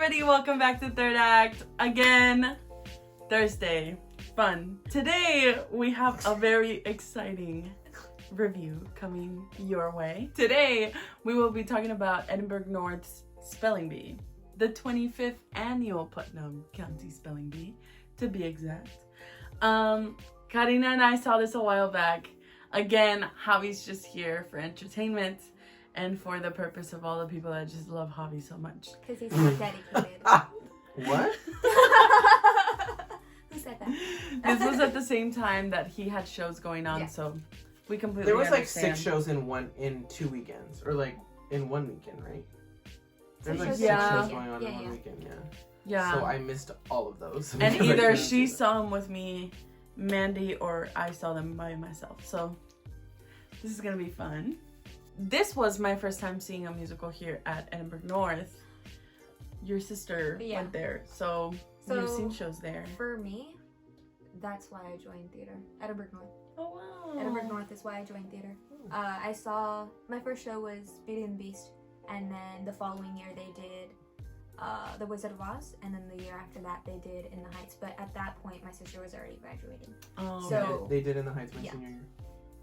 everybody, welcome back to Third Act. Again, Thursday. Fun. Today, we have a very exciting review coming your way. Today, we will be talking about Edinburg North's Spelling Bee, the 25th annual Putnam County Spelling Bee, to be exact. Karina and I saw this a while back. Again, Javi's just here for entertainment and for the purpose of all the people that just love Javi so much. Because he's so dedicated. What? Who said that? This was at the same time that he had shows going on, so we completely There was like understand. 6 shows in 2 weekends, or like in 1 weekend, right? There's like 6 Yeah. shows going on in one weekend, Yeah. So I missed all of those. And because I either couldn't she do it. saw them with me, Mandy, or I saw them by myself. So this is gonna be fun. This was my first time seeing a musical here at Edinburg North. Your sister went there, so you've seen shows there. For me, that's why I joined theater. Edinburg North. Oh wow. Edinburg North is why I joined theater. I saw, my first show was Beauty and the Beast, and then the following year they did The Wizard of Oz, and then the year after that they did In the Heights. But at that point, my sister was already graduating. Oh. So They did In the Heights my senior year.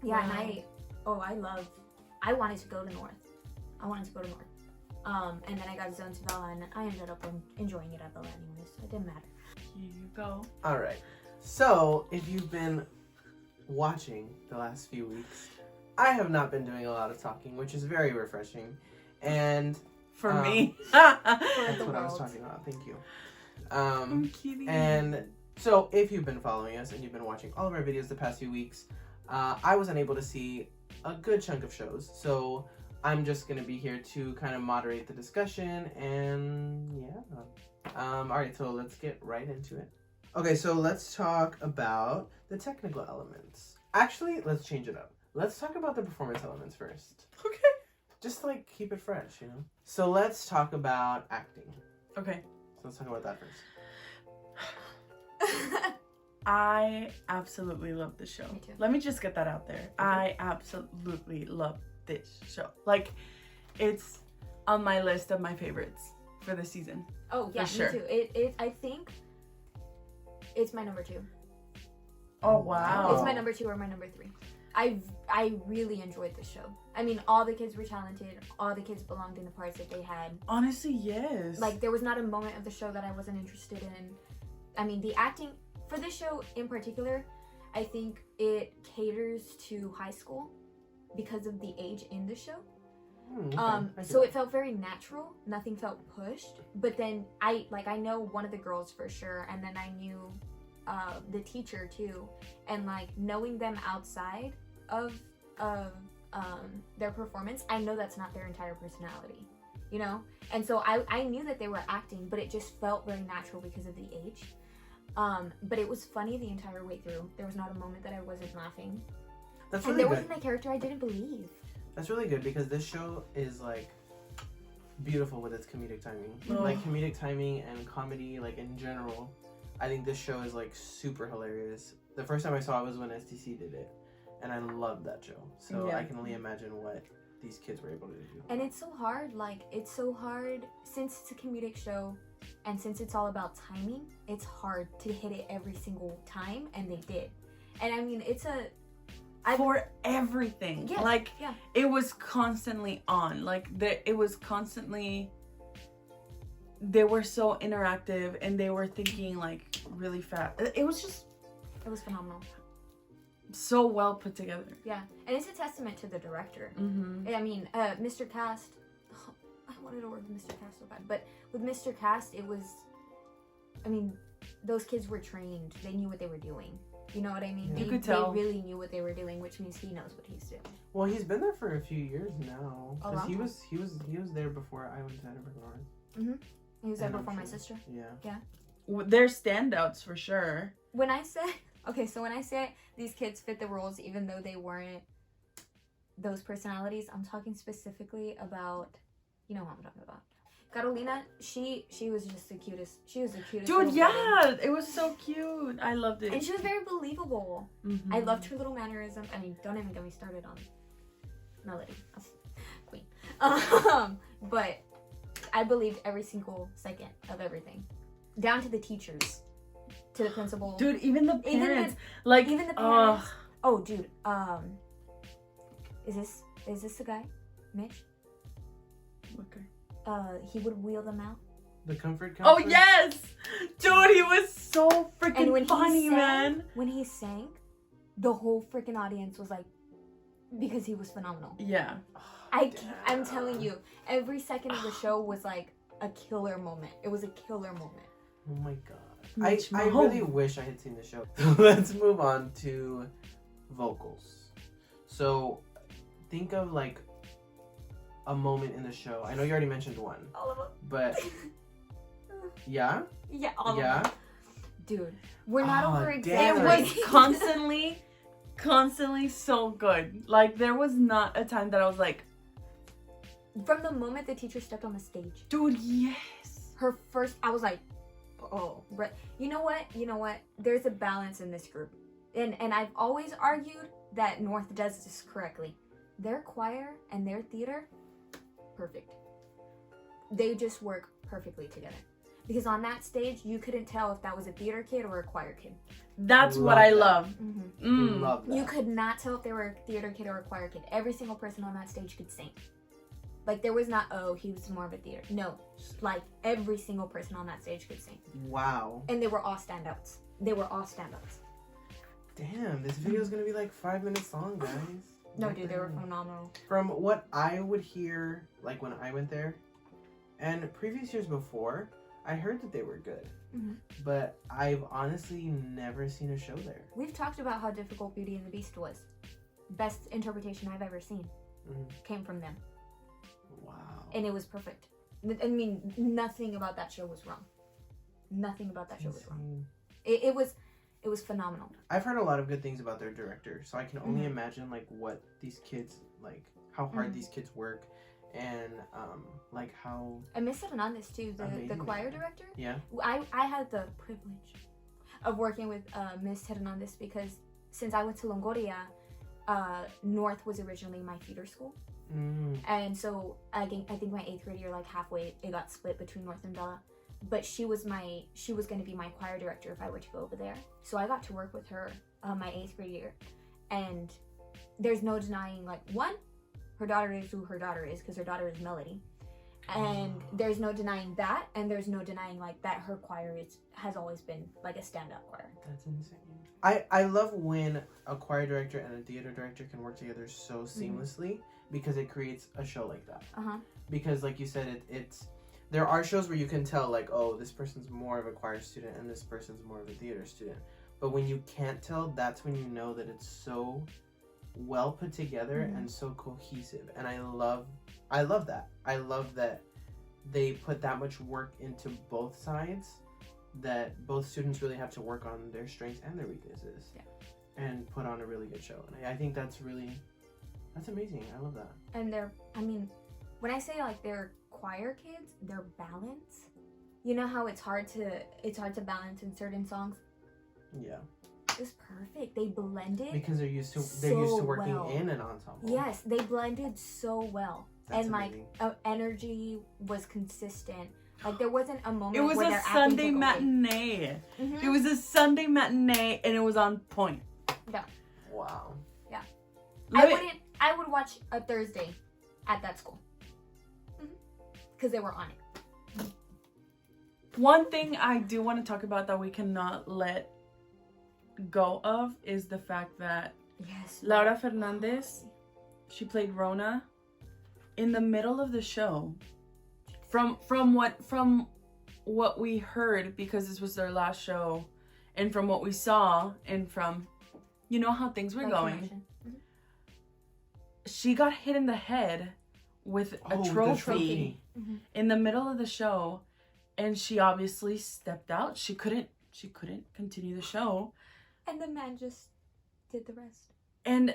yeah, Wow. and I wanted to go to North. And then I got zoned to Bella, and I ended up enjoying it at Bella anyways, so it didn't matter. Here you go. Alright, so if you've been watching the last few weeks, I have not been doing a lot of talking, which is very refreshing. And For me. that's the what I was world. talking about, thank you. I'm kidding. And so if you've been following us and you've been watching all of our videos the past few weeks, I was unable to see a good chunk of shows, so I'm just gonna be here to kind of moderate the discussion, and yeah. Alright, so let's get right into it. Okay, so let's talk about the technical elements. Actually, let's change it up. Let's talk about the performance elements first. Okay. Just like keep it fresh, you know? So let's talk about acting. Okay. So let's talk about that first. I absolutely love this show. Me too. Let me just get that out there. I absolutely love this show. Like, it's on my list of my favorites for the season. Oh yeah, For sure. me too. I think it's my number 2. Oh wow. It's my number 2 or my number 3. I really enjoyed this show. I mean, all the kids were talented. All the kids belonged in the parts that they had. Honestly, yes. Like, there was not a moment of the show that I wasn't interested in. I mean, the acting for this show in particular, I think it caters to high school because of the age in the show. So it felt very natural. Nothing felt pushed. But then I know one of the girls for sure, and then I knew the teacher too, and like knowing them outside of their performance, I know that's not their entire personality, you know. And so I knew that they were acting, but it just felt very natural because of the age. But it was funny the entire way through. There was not a moment that I wasn't laughing. That's And really there good. wasn't a character I didn't believe. That's really good because this show is like beautiful with its comedic timing. Oh. Like comedic timing and comedy, like in general. I think this show is like super hilarious. The first time I saw it was when STC did it, and I loved that show. So Yeah. I can only imagine what these kids were able to do. And it's so hard, since it's a comedic show and since it's all about timing, it's hard to hit it every single time, and they did. And I mean, for everything. Yes, like, yeah. it was constantly on. Like, it was constantly... They were so interactive, and they were thinking, like, really fast. It was just It was phenomenal. so well put together. Yeah, and it's a testament to the director. Mm-hmm. I mean, Mr. Cast, I wanted to work with Mr. Cast so bad, but with Mr. Cast, it was, I mean, those kids were trained. They knew what they were doing. You know what I mean? You could tell. They really knew what they were doing, which means he knows what he's doing. Well, he's been there for a few years now. A 'Cause long he time. was there before I went to Edinburg North. He was there And I'm before my sure- sister. Yeah. They're standouts for sure. When I say these kids fit the roles even though they weren't those personalities, I'm talking specifically about, you know what I'm talking about. Carolina, she was just the cutest. She was the cutest. Dude, little yeah, baby. it was so cute. I loved it. And she was very believable. Mhm. I loved her little mannerism. I mean, don't even get me started on Melody, queen. But I believed every single second of everything, down to the teachers, to the principal. Dude, even the Even parents, the parents. oh, Oh, dude. Is this the guy, Mitch? okay. He would wheel them out. The comfort Oh counselor? yes, dude, he was so freaking And when funny, he sang, man. when he sang, the whole freaking audience was like, because he was phenomenal. Yeah. I'm telling you, every second of the show was like a killer moment. It was a killer moment. Oh my god. Mitch I Mahone. really wish I had seen the show. Let's move on to vocals. So think of like a moment in the show. I know you already mentioned one, All of them. but yeah, Yeah, all of yeah. them. Dude, we're not Oh, over It damn. was constantly so good. Like there was not a time that I was like, From the moment the teacher stepped on the stage, dude, yes. her first, I was like, oh, right. You know what? There's a balance in this group. And I've always argued that North does this correctly. Their choir and their theater, perfect. They just work perfectly together. Because on that stage, you couldn't tell if that was a theater kid or a choir kid. That's what Love I that. love. Mm-hmm. Love that. You could not tell if they were a theater kid or a choir kid. Every single person on that stage could sing. Like, there was not, oh, he was more of a theater. No. Like, every single person on that stage could sing. Wow. And they were all standouts. Damn, this video is gonna be like 5 minutes long, guys. No, What dude, the they were hell? phenomenal. From what I would hear, like when I went there, and previous years before, I heard that they were good. Mhm. But I've honestly never seen a show there. We've talked about how difficult Beauty and the Beast was. Best interpretation I've ever seen Mhm. came from them. Wow. And it was perfect. I mean, nothing about that show was wrong. Nothing about that show was wrong. Insane. It was phenomenal. I've heard a lot of good things about their director, so I can only Mhm. imagine like what these kids like, how hard Mhm. these kids work, and like how And Miss Hernandez too, the Amazing. choir director. yeah. I had the privilege of working with Miss Hernandez because since I went to Longoria, North was originally my feeder school. Mm. And so I think my 8th grade year, like halfway, it got split between North and Bella. But she was going to be my choir director if I were to go over there. So I got to work with her my 8th grade year. And there's no denying, like, one, her daughter is who her daughter is because her daughter is Melody. And there's no denying that. And there's no denying, like, that her choir has always been, like, a standout choir. That's insane. I love when a choir director and a theater director can work together so seamlessly because it creates a show like that. Uh-huh. Because like you said, it's there are shows where you can tell like, oh, this person's more of a choir student and this person's more of a theater student. But when you can't tell, that's when you know that it's so well put together and so cohesive. And I love that. I love that they put that much work into both sides, that both students really have to work on their strengths and their weaknesses and put on a really good show. And I think that's amazing. I love that. And when I say, like, they're choir kids, their balance, you know how it's hard to balance in certain songs? Yeah. It was perfect. They blended Because they're used to so working well. in an ensemble. Yes, they blended so well. That's and amazing. like energy was consistent. Like there wasn't a moment It was where a their Sunday acting took away. matinee. Mhm. It was a Sunday matinee and it was on point. Wow. I would watch a Thursday at that school. Because they were on it. One thing I do want to talk about that we cannot let go of is the fact that Yes. Laura Fernandez, she played Rona in the middle of the show. From what we heard, because this was their last show, and from what we saw, and from how things were going, she got hit in the head with a the trophy in the middle of the show, and she obviously stepped out. She couldn't continue the show, And the man just did the rest. and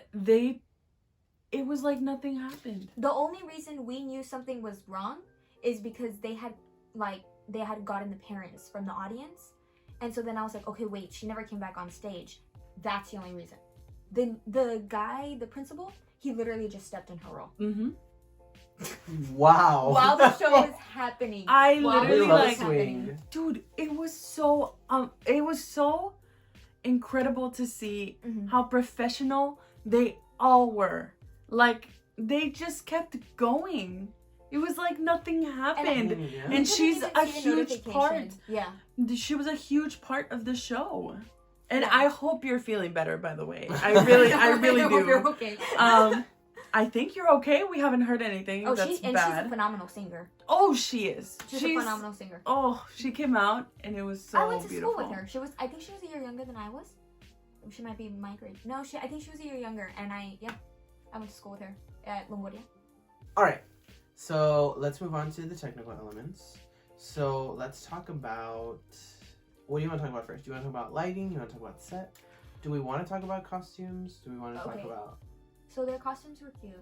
it was like nothing happened. The only reason we knew something was wrong is because they had gotten the parents from the audience. And so then I was like, okay, wait, she never came back on stage. That's the only reason. The guy, the principal, he literally just stepped in her role. Mm-hmm. Wow. while the show is happening. I While literally, the show is like, happening. dude, it was so incredible to see Mhm. how professional they all were. Like, they just kept going. It was like nothing happened. Yeah. And You she's couldn't a even see the huge notification. part. Yeah. She was a huge part of the show. And Yeah. I hope you're feeling better, by the way. I really hope you're do. okay. I think you're okay. We haven't heard anything Oh, that's she's a bad. phenomenal singer. Oh, she is. She's a phenomenal singer. Oh, she came out and it was so I went to beautiful. school with her. I think she was a year younger than I was. She might be my grade. No, I think she was a year younger, and I went to school with her at Longoria. All right. So let's move on to the technical elements. So let's talk about, what do you want to talk about first? Do you want to talk about lighting? Do you want to talk about set? Do we want to talk about costumes? Do we want to talk Okay. about... So their costumes were cute.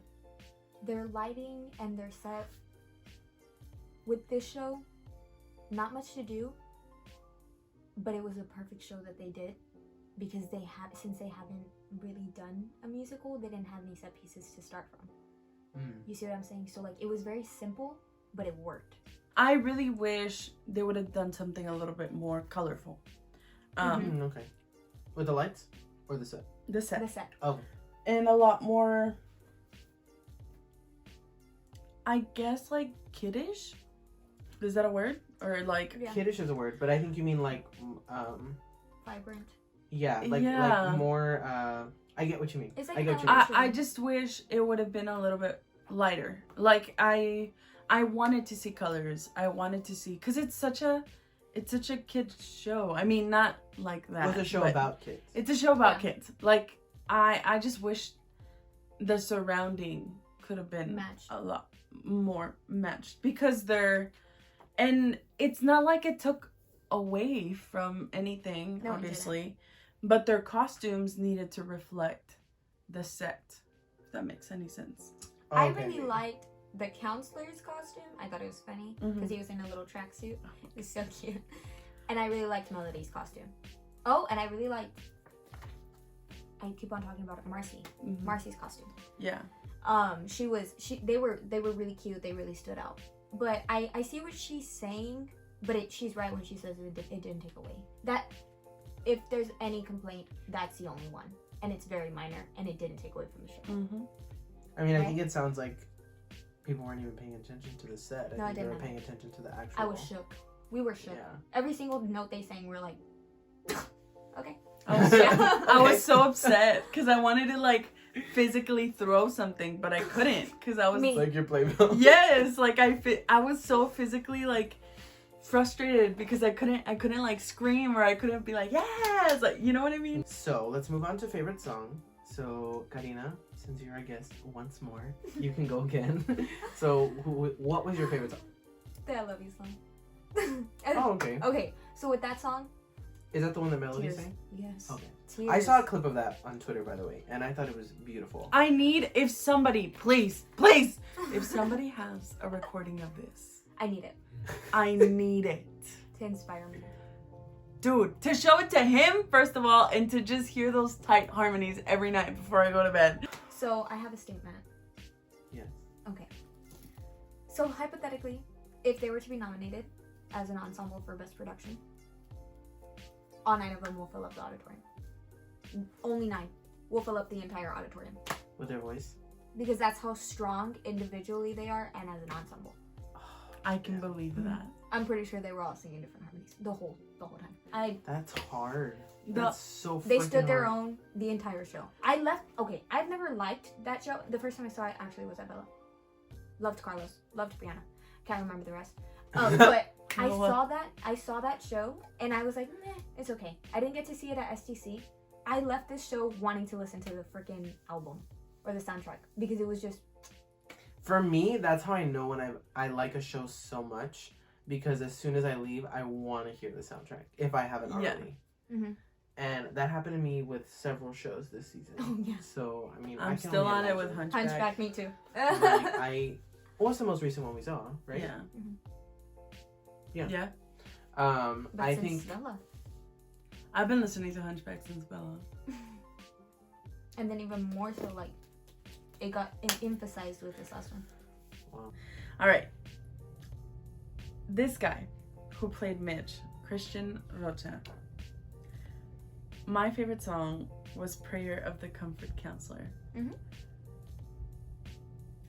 Their lighting and their set with this show, not much to do, but it was a perfect show that they did because since they haven't really done a musical, they didn't have any set pieces to start from. You see what I'm saying? So like it was very simple, but it worked. I really wish they would have done something a little bit more colorful. Okay. With the lights or the set? The set. The set. Oh. And a lot more, I guess, like kiddish. Is that a word? Or like, Yeah. Kiddish is a word, but I think you mean like, Vibrant. like more, I get what you mean. It's like I get what you an mean. I just wish it would have been a little bit lighter. Like I wanted to see colors. I wanted to see, because it's such a kid's show. I mean, not like that. It's a show but about kids. It's a show about Yeah. kids. Like I just wish the surrounding could have been Matched. a lot more matched, because and it's not like it took away from anything, No, it obviously, but their costumes needed to reflect the set. If that makes any sense. I Okay. really liked the counselor's costume. I thought it was funny because he was in a little tracksuit. It was so cute. And I really liked Melody's costume. Oh, and I really liked, I keep on talking about it, Marcy. Mhm. Marcy's costume. Yeah. They were really cute. They really stood out. But I see what she's saying, but she's right when she says it didn't take away. That, if there's any complaint, that's the only one. And it's very minor, and it didn't take away from the show. Mm-hmm. I mean, I Right? think it sounds like people weren't even paying attention to the set. No, I think they didn't were know. paying attention to the actual... I was shook. We were shook. Yeah. Every single note they sang, we were like, okay. I was so upset because I wanted to like physically throw something, but I couldn't because I was Me. It's like your playbill. yes, like I was so physically like frustrated because I couldn't like scream, or I couldn't be like yes, like, you know what I mean? So let's move on to favorite song. So Karina, since you're our guest once more, you can go again. So what was your favorite song? The I Love You song. Oh, okay. Okay, so with that song, Is that the one that Melody Tears. sang? Yes. Okay. Tears. I saw a clip of that on Twitter, by the way, and I thought it was beautiful. I need, if somebody, please, if somebody has a recording of this, I need it I need it. to inspire me. Dude, to show it to him, first of all, and to just hear those tight harmonies every night before I go to bed. So I have a statement. Yes. Okay. So hypothetically, if they were to be nominated as an ensemble for Best Production, all 9 of them will fill up the auditorium. Only 9 will fill up the entire auditorium. With their voice? Because that's how strong individually they are and as an ensemble. I can believe that. I'm pretty sure they were all singing different harmonies the whole time. That's hard. The- That's so They freaking stood their hard. own the entire show. Okay, I've never liked that show. The first time I saw it actually was at Bella. Loved Carlos. Loved Brianna. Can't remember the rest. But I saw that show and I was like, meh, it's okay. I didn't get to see it at STC. I left this show wanting to listen to the freaking album or the soundtrack because it was just, For me, that's how I know when I like a show so much, because as soon as I leave, I want to hear the soundtrack if I haven't already. Yeah. Mhm. And that happened to me with several shows this season. Oh, yeah. So, I mean, I'm I can still only on it with imagine. Hunchback. Hunchback, me too. What's the most recent one we saw, right? Yeah. Yeah. Yeah. But I since think Bella. I've been listening to Hunchback since Bella. And then even more so, like, it got emphasized with this last one. Wow. All right. This guy who played Mitch, Christian Rocha. My favorite song was Prayer of the Comfort Counselor. Mhm.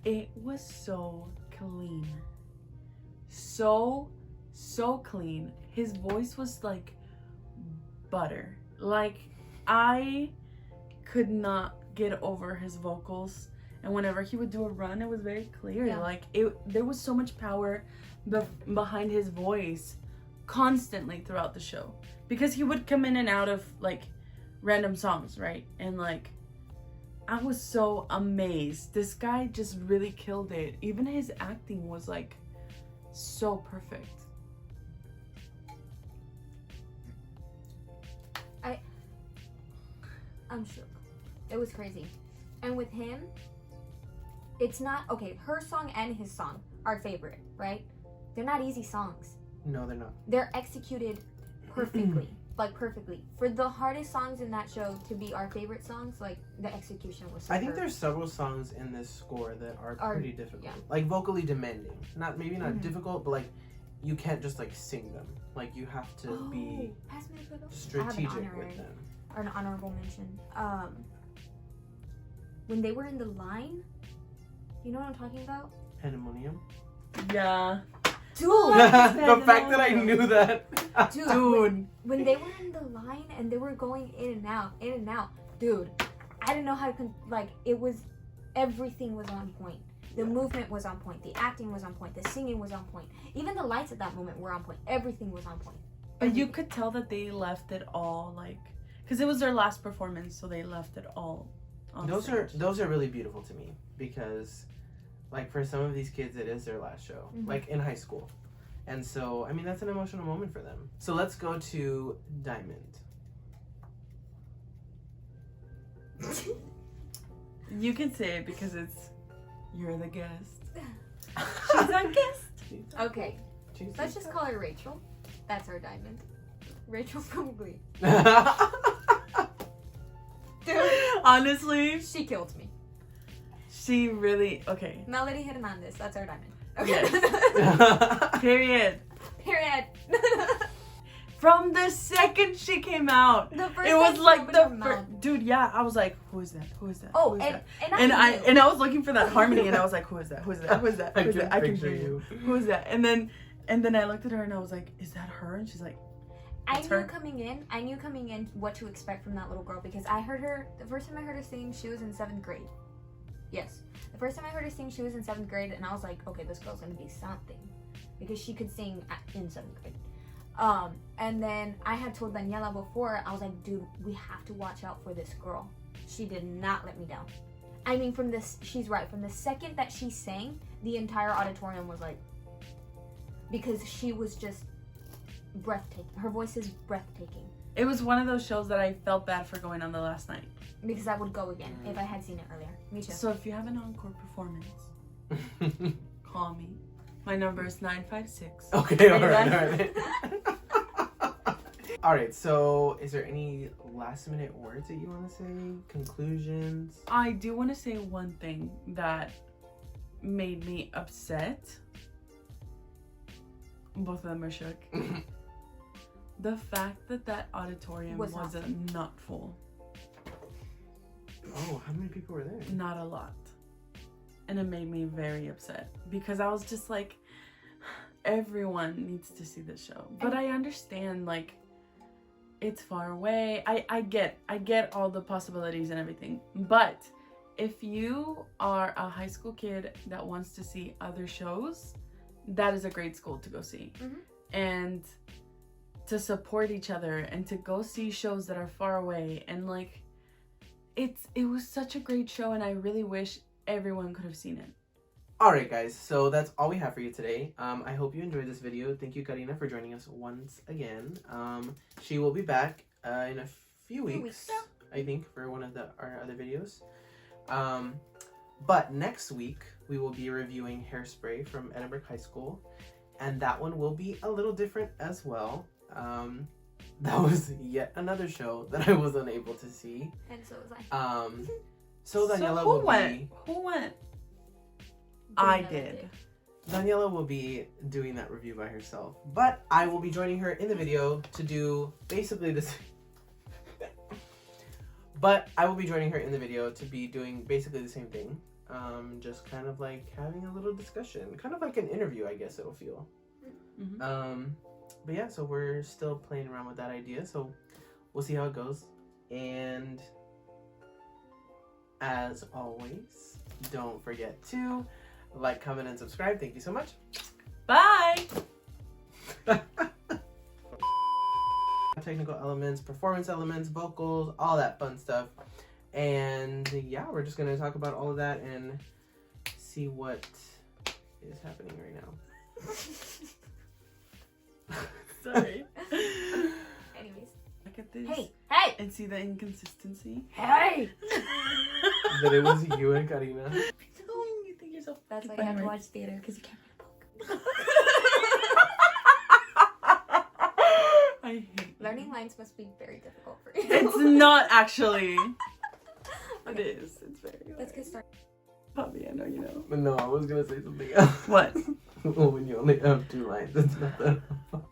It was so clean. So clean. His voice was like butter. Like, I could not get over his vocals. And whenever he would do a run, it was very clear. Yeah. Like, there was so much power behind his voice constantly throughout the show. Because he would come in and out of, like, random songs, right? And, like, I was so amazed. This guy just really killed it. Even his acting was, like, so perfect. I'm shook. It was crazy. And with him, it's not, okay, her song and his song are favorite, right? They're not easy songs. No, they're not. They're executed perfectly. Like, perfectly. For the hardest songs in that show to be our favorite songs, like, the execution was superb. I think there's several songs in this score that are pretty difficult. yeah. Like, vocally demanding. Maybe not difficult, but, like, you can't just, like, sing them. Like, you have to be pass me the photo. strategic with them. Or an honorable mention. When they were in the line, you know what I'm talking about? Pandemonium. Yeah. Dude! The fact that I knew that. Dude. When they were in the line and they were going in and out, dude, I didn't know how to, everything was on point. The movement was on point. The acting was on point. The singing was on point. Even the lights at that moment were on point. Everything was on point. But you could tell that they left it all, like, because it was their last performance, so they left it all on stage. Those are really beautiful to me because, like, for some of these kids, it is their last show, like in high school, and so I mean that's an emotional moment for them. So let's go to Diamond. You can say it because you're the guest. She's our guest. Okay, let's just call her Rachel. That's our Diamond. Rachel probably. Dude, honestly, she killed me. She really okay. Melody Hernandez, that's our Diamond. Okay. Period. Period. From the second she came out, The first it was time like she the opened her mouth. dude. Yeah, I was like, who is that? Who is that? Oh, Who is that? and And I was looking for that harmony, and I was like, who is that? Who is that? Who is that? Who is that? I can picture hear you. Who is that? And then I looked at her and I was like, is that her? And she's like, I It's knew her. coming in what to expect from that little girl because I heard her, the first time I heard her sing, she was in 7th grade. Yes. The first time I heard her sing, she was in 7th grade, and I was like, okay, this girl's gonna be something. Because she could sing in 7th grade. And then I had told Daniela before, I was like, dude, we have to watch out for this girl. She did not let me down. I mean, she's right. From the second that she sang, the entire auditorium was like, because she was just breathtaking. Her voice is breathtaking. it was one of those shows that I felt bad for going on the last night. Because I would go again if I had seen it earlier. Me too. So if you have an encore performance, call me. My number is 956. Okay, Are you alright. Alright, so is there any last minute words that you want to say? Conclusions? I do want to say one thing that made me upset. Both of them are shook. The fact that auditorium Was was not not full. Oh, how many people were there? Not a lot. And it made me very upset because I was just like, everyone needs to see this show. But I understand, like, it's far away. I get all the possibilities and everything. But if you are a high school kid that wants to see other shows, that is a great school to go see. Mhm. And to support each other and to go see shows that are far away, and like it was such a great show, and I really wish everyone could have seen it. Alright guys, so that's all we have for you today. I hope you enjoyed this video. Thank you, Karina, for joining us once again. She will be back in a few weeks, I think, for one of our other videos. But next week, we will be reviewing Hairspray from Edinburg High School. And that one will be a little different as well. That was yet another show that I was unable to see. And so was I. So Daniela who will went? be... Who went? I Daniela did. Daniela will be doing that review by herself, but I will be joining her in the video to do basically this. But I will be joining her in the video to be doing basically the same thing. Just kind of like having a little discussion, kind of like an interview, I guess it'll feel. Mm-hmm. But yeah, so we're still playing around with that idea, so we'll see how it goes. And as always, don't forget to like, comment, and subscribe. Thank you so much. Bye. Technical elements, performance elements, vocals, all that fun stuff. And yeah, we're just gonna talk about all of that and see what is happening right now. Sorry. Anyways. Look at this. Hey! And see the inconsistency? Hey! That it was you and Karina. Oh, you think you're so That's why fucking you have to fine, watch theater, because you can't read a book. I hate you. Learning lines must be very difficult for you. It's not actually. It Okay. is. It's very Let's get started. Puppy, I know you know. But no, I was gonna say something else. What? Well, when you only have 2 lines, it's not that hard.